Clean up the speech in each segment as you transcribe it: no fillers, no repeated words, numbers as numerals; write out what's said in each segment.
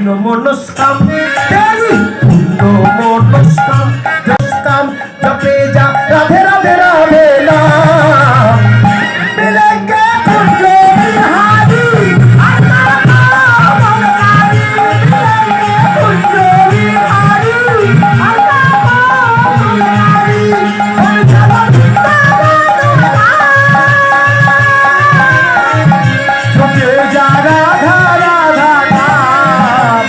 नमोनस्कम तेरी नमोनस्कम जस्कम जपे जा राधे राधे राधे नाम मिले के कुंजो बिहारी अल्लाह बिहारी कुंजो बिहारी अल्लाह बिहारी और चलो जपे जा राधा राधा नाम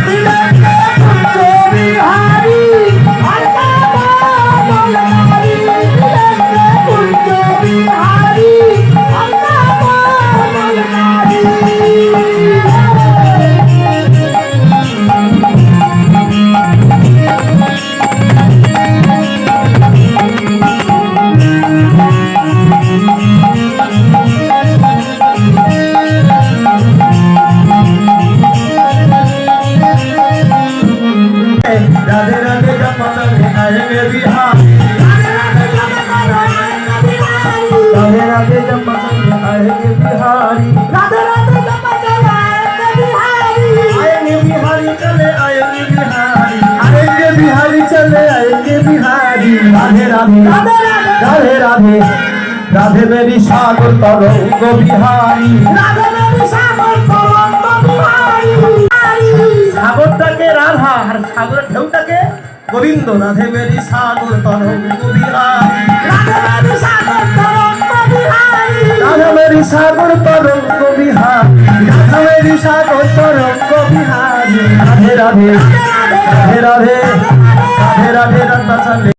मिले के कुंजो बिहारी अल्लाह बिहारी मिले के कुंजो बिहारी अल्लाह बिहारी राधे राधे जपने आएंगे बिहारी राधे राधे जपने आएंगे बिहारी राधे राधे जपने आएंगे बिहारी चले आएंगे बिहारी आएंगे बिहारी चले आएंगे बिहारी राधे राधे राधे राधे राधे मेरी सागर तरंग बिहारी राधे मेरी सागर तरंग बिहारी সাগরটাকে রাধা আর সাগরের ঢেউটাকে গোবিন্দ রাধে মেরি সাগর তরঙ্গ বিহারি রাধে মেরি সাগর তরঙ্গ বিহারি রাধে মেরি সাগর তরঙ্গ বিহারি রাধে মেরি সাগর তরঙ্গ বিহারি রাধে রাধে রাধে রাধে রাধে রাধে রাধে রাধে রাধে